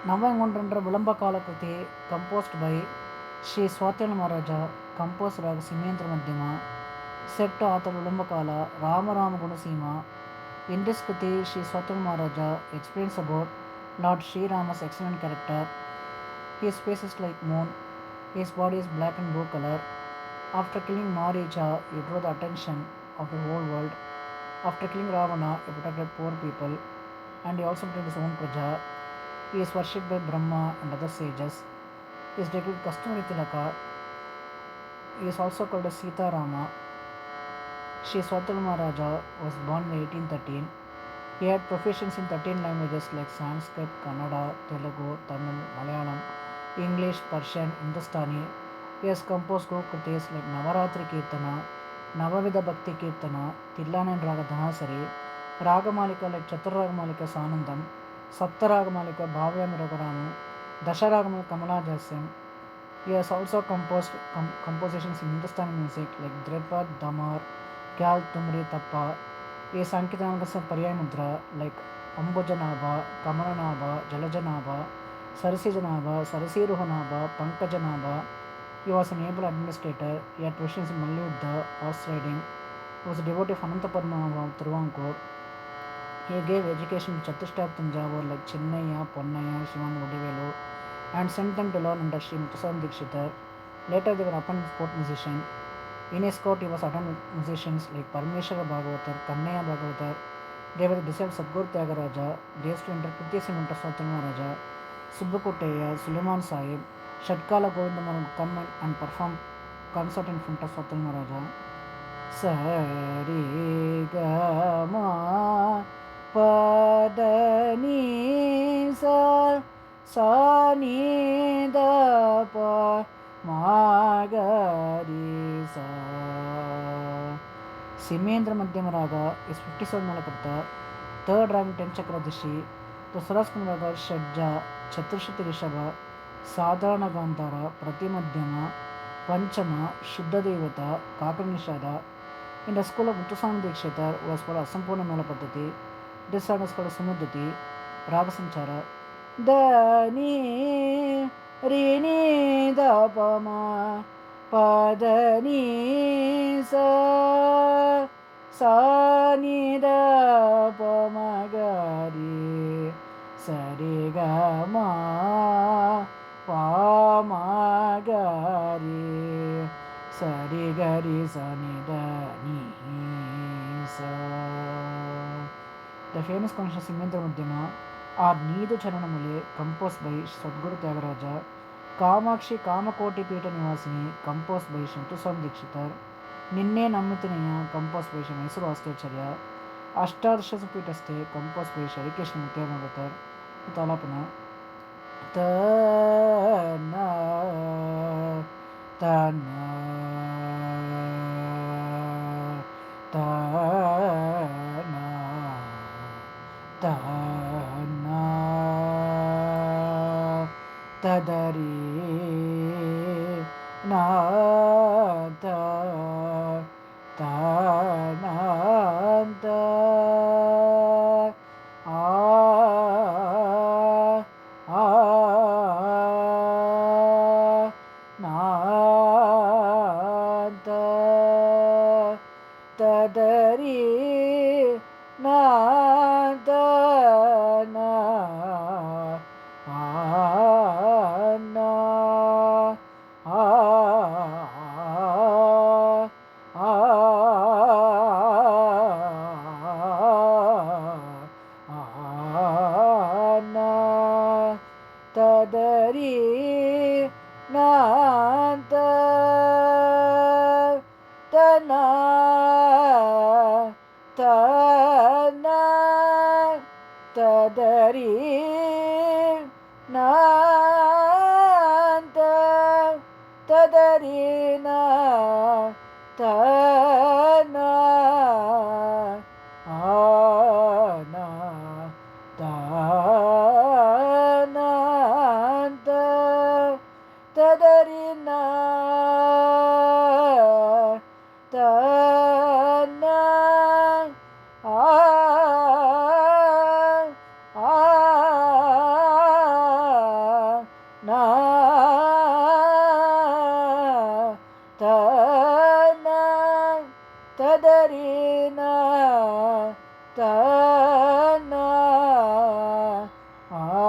ನವಂಗೊಂಡ್ರ ವಿಳಂಬಕಾಲ ಕೃತಿ composed by Shri Swathi Maharaja compose raga Simhendra ಮಧ್ಯಮ set to author ವಿಳಂಬಕಾಲ Rama ಗುಣಸೀಮ. In this Kriti, Sri Swatam Maharaja explains about Lord Sri Rama's excellent character. His face is like moon, his body is black and blue color. After killing Maricha, he drew the attention of the whole world. After killing Ravana, he protected poor people and he also protected his own praja. He is worshipped by Brahma and other sages. He is decorated with Kasturi Tilaka. He is also called as Sita Rama. Sri Swatal Maharaja was born in 1813. He had proficiency in 13 languages like Sanskrit, Kannada, Telugu, Tamil, Malayalam, English, Persian, Hindustani. He has composed Kritis like Navaratri Kirtana, Navavida Bhakti Kirtana, Tillan and Raga Dhanasari, Ragamalika like Chaturagamalika Sanandam, Saptaragamalika Bhavyami Raguramu, Dasharagamala Kamala Jasim. He has also composed compositions in Hindustani music like Dripad, Damar, Kyal, Tumri, Tappa. He has Sankitanaga some Paryay Mudra like Ambujanabha, Kamalanabha, Jalajanabha, Sarasijanabha, Sarasiruhanabha, Pankajanabha. He was an able administrator. He had proficiency in Mallyuddha, horse riding. He was a devotee of Anantapadmanabha of Thiruvankur. He gave education to Chatushtha Tanjavur like Chinnaya, Ponnaya, Shivan Odivelu and sent them to learn under Sri Muthuswami Dikshitar. Later they were appointed court musician. In his court he was attended with musicians like Parameshwara Bhagavatar, Kannaya Bhagavatar. They were the disciples of Guru Tyagaraja. They used to enter Kritis in front of Swatal Maharaja, Subbakotteya, Suleiman Sahib, Shatkala Govindamaran would come and perform concert in front of Swatal Maharaja. Sari Gama Padani Sa Sani Dapa Magarisa. Simendra Madhyama Raga is 57 Malakarta, third rag 10 Chakra Dishi, the Saraskan Raga Shadja, Chaturshati Rishabha, Sadharana Gandhara, Pratimadhyama, Panchama, Shuddha Devata, Kakanishada. In the school of Muthuswami Dikshitar was for Asampurna Mela Paddhati. This song is called Sumuddhati, Raga Sanchara. Dani Rini Dapama Padani Sa Sani Dapamagari Sarigama Pamagari Sarigari Sanidani Sa. The famous concerto Simendra Madhyama are Needu Charanamule, composed by Sadguru Tyagaraja, Kamakshi Kamakoti Pita Nivasini, composed by Muthuswami Dikshitar, Ninne Nammitinaya, composed by Mysuru Astacharya, Ashtadasha Pitaste, composed by Shri Krishna Muthiya Bhagavatar, Talapana. Tana Tana Tana Tana Tadari Nata Tananta Nanta Tadari Nata Tadari Nanta Tana Tana Tadari Nanta Tadari Na Tana Ana Tananta Tadari Na Tana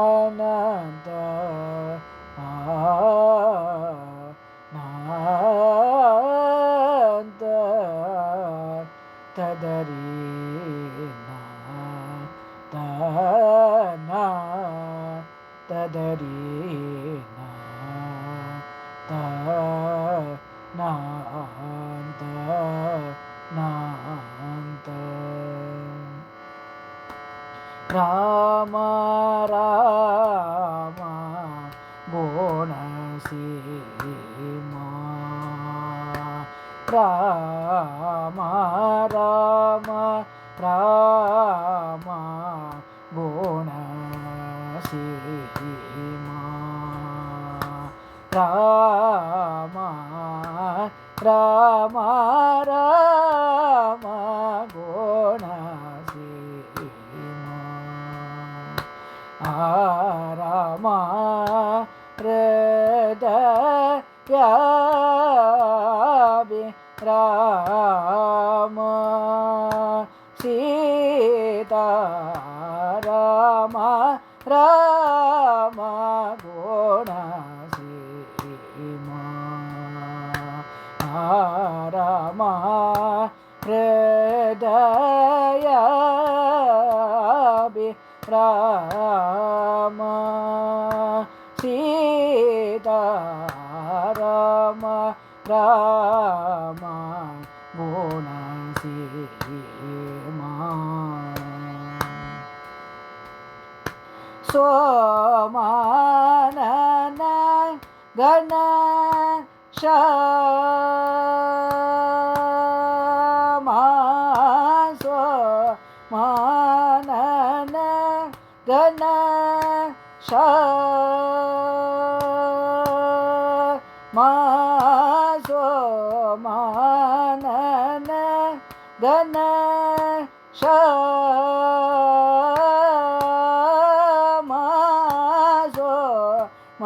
ஆனந்த ஆனந்த ததரி தனா ததரி நாந்த நாந்த ராம ராம குணசீமா ராம ராம ராம குணசீமா ராம ராம ராம குணசீமா ராம ஹ்ருதயாபி ராம சீதா ராம ராம குணசீமா ராம ஹ்ருதயாபி ராம சீதா ராம ராம குணசீமா சோமானன கணேஷமா சோமானன கணேஷமா சோமானன கணேஷமா சோமானன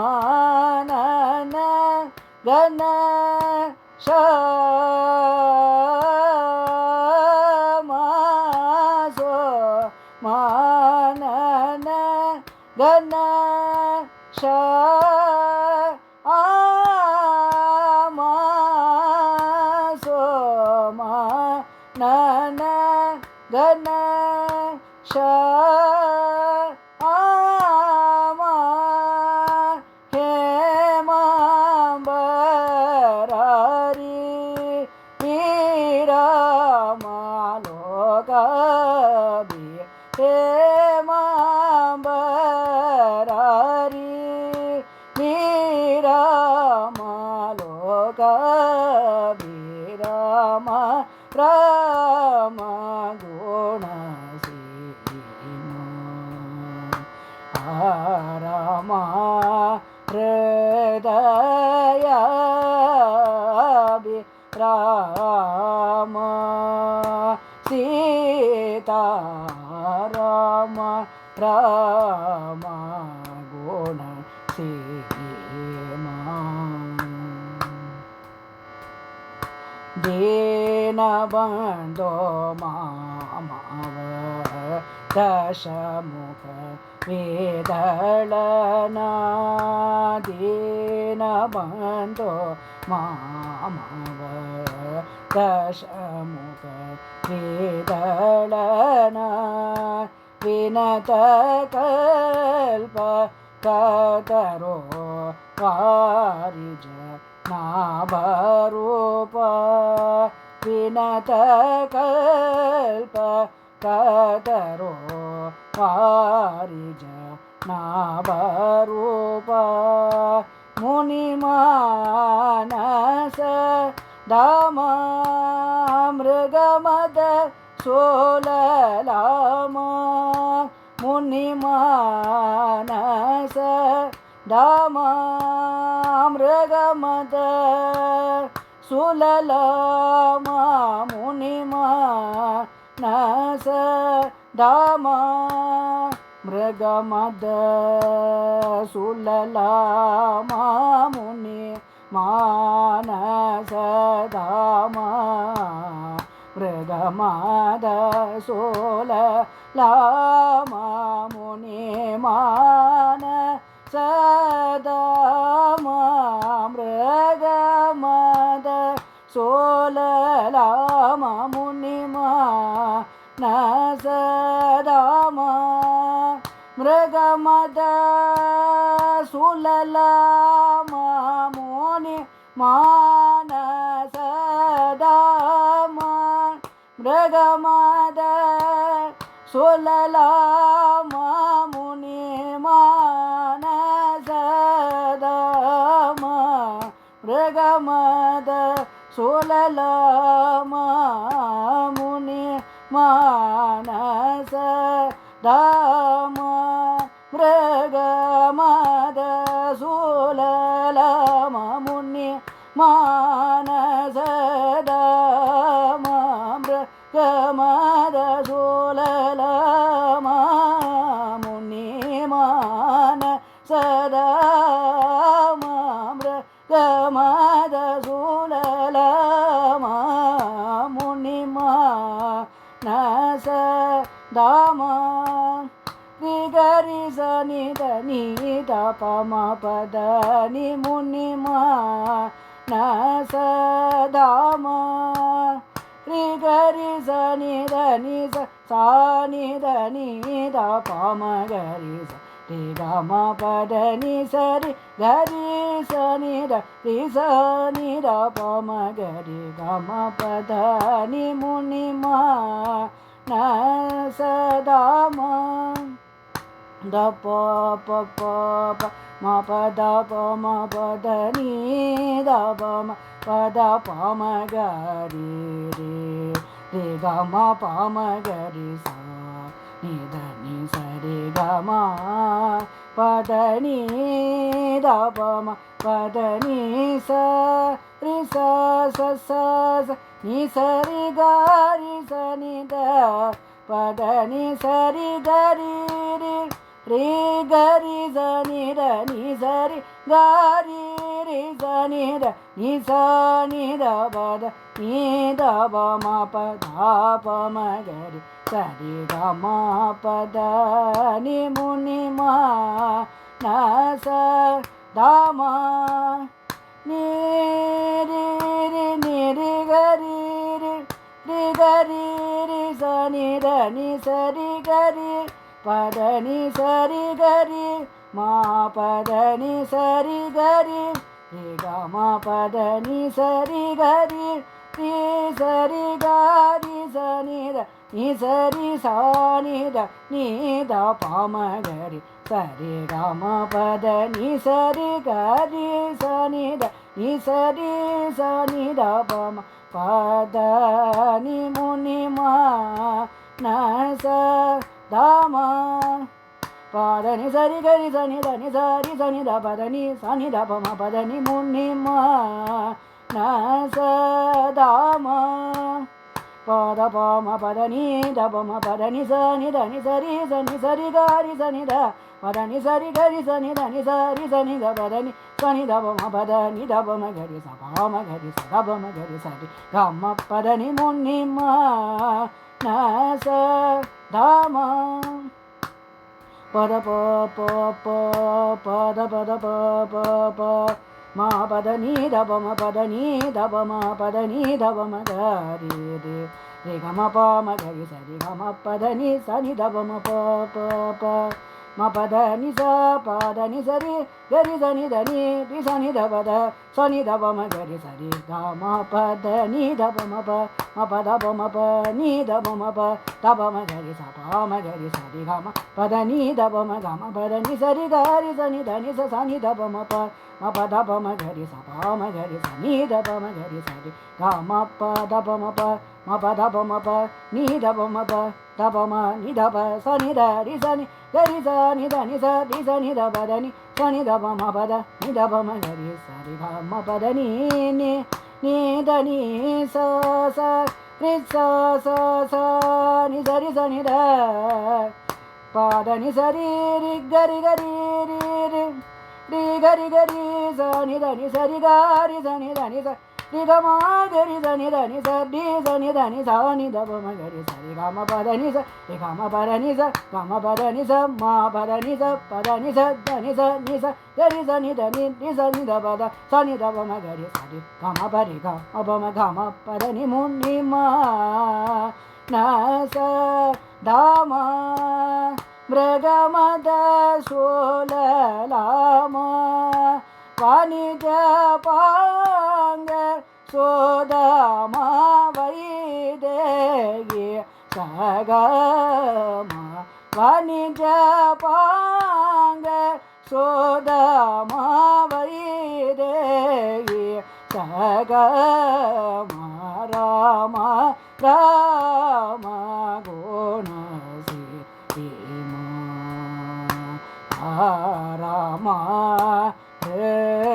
கணேஷமா சோமானன கணேஷமா சோமானன கணேஷமா ஹேமாம்பராரி ராமலோகாபி ஹேமாம்பராரி ராமலோகாபி ராம ராம குணசீமா ராம ஹ்ருதயாபி ராம சீதா ராம ராம குணசீமா ದೀನಬಂಧೋ ಮಾಮವ ದಶಮುಖ ವೇದಳನ ದೀನಬಂಧೋ ಮಾಮವ ದಶಮುಖ ವೇದಳನ ವಿನತ ಕಲ್ಪ ಕತರೋ ವಾರಿಜ ನಾಭರೂಪ ವಿನತ ಕಲ್ಪ ಕತರೋ ವಾರಿಜ ನಾಭರೂಪ ಮುನಿಮಾನಸ ಧಾಮ ಮೃಗಮದ ಸೋಲಲಾಮ ಮುನಿಮಾನಸ ಧಾಮ ಮೃಗಮದ ಸುಲಲಾಮ ಮುನಿಮಾನಸ ಧಾಮ ಮೃಗಮದ ಸುಲಲಾಮ ಮುನಿ ಮಾನಸ ಧಾಮ மிருகமத சோல லாமா முனிமான சதாமா மிருகமத சோலலாமா முனிமா நசதாமா மிருகமத சுலலாமா முனி மானசதாமா மிருகமத சுலலாமா முனி மானசதாமா மிருகமத சுலலாமா முனி மானசதாமா மிருகமத சுலலாமா முனி மானசதாமா மிருகமத சுலலாமா முனி மானசதாமா மிருகமத சுலலாமா முனி மானசதாமா ரிகரி சனி தனி தபம பதனி முனி மானசதாமா ரிகரி சனி தனி சானி தனி தபம கரி ரி கம பதனி சரி கரி சனி ரி சனி தபம கரி கம பதனி முனி மானசதாமா தப ப ம பத ப ம பத நீ தப ம பத பம கரி ரே ரே க ம பம கரி சா நீ த நீ சரி க ம பத நீ தப ம பத நீ ச ரி ச ச ச நீ சரி க ரி ச நீ த பத நீ சரி கரி ரி ரி கரி சனி த நீ சரி கரி ரி சனி த நீ சனி த பத நீ த ப ம ப த ப ம கரி சரி க ம பத நீ முனி மானசதாமா நீ ரி ரி நீ ரி கரி ரி ரி கரி ரி சனி த நீ சரி கரி பத நீ சரி கரி மா பத நீ சரி கரி ரி க ம பத நீ சரி கரி ரி சரி கரி சனி த நீ சரி சானி த நீ த பம கரி சரி க ம பத நீ சரி கரி சனி த நீ சரி சனி த பம பத நீ முனி மானசதாமா பத நீ சரி கரி சனி த நீ சரி சனி த பத நீ சனி த பம பத நீ முனி மானசதாமா பத பம பத நீ த பம பத நீ சனி த நீ சரி சனி சரி கரி சனி த பத நீ சரி கரி சனி த நீ சரி சனி த பத நீ சனி த பம பத நீ த பம கரி ச பம கரி ச த பம கரி சரி க ம பத நீ முனி மானசதாமா பத ப ப ப பத பத ப ப ப மா பத நீ த பம பத நீ த பம பத நீ த பம கரி ரே ரே க ம ப ம கரி சரி க ம பத நீ சனி த பம ப ப ப ம பத நீ ச பத நீ சரி கரி சனி த நீ ரி சனி த பத சனி த பம கரி சரி க ம பத நீ த பம ப ம பத பம ப நீ த பம ப த பம கரி ச பம கரி சரி க ம பத நீ த பம க ம பத நீ சரி கரி சனி த நீ ச சனி த பம ப ம பத பம கரி ச பம கரி சனி த பம கரி சரி க ம பத பம ப ம பத பம ப நீ த பம ப த பம நீ த ப சனி த ரி சனி கரி சனி த நீ ச ரி சனி த பத நீ சனி த பம பத நீ த பம கரி சரி க ம பத நீ நீ நீ த நீ ச ச ரி ச ச ச நீ சரி சனி த பத நீ சரி ரி கரி கரி ரி ரி ரி கரி கரி சனி த நீ சரி கரி சனி த நீ ச ri ga ma ga ri sa ni da ni sa ni da pa ma ga ri sa ri ga ma pa da ni sa ri ga ma pa da ni sa ga ma pa da ni sa ma pa da ni sa pa da ni sa da ni sa ga ri sa ni da ni da pa da sa ni da pa ma ga ri sa ri ga ma pa ri ga ma pa ma ga ma pa da ni mu ni ma na sa da ma ಮೃಗಮದ ಸೋಲಲಾಮ ವಾಣಿಜ ಪಾಂಗ ಸೋದಮ ವೈದೇಗಿ ಸಗಮ ವಾಣಿಜ ಪಾಂಗ ಸೋದಮ ವೈದೇಗಿ ಸಗಮ Rama Rama ಗುಣ Rama Hridaya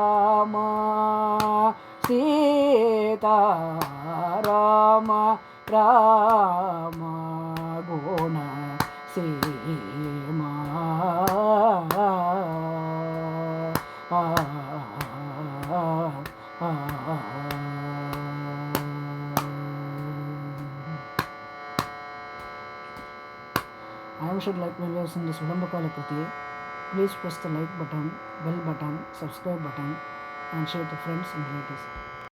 Rama Sita Rama Rama Guna Sima I should like viewers in this Ulambakala Kruti. Please press the like button, bell button, subscribe button and share to friends and relatives.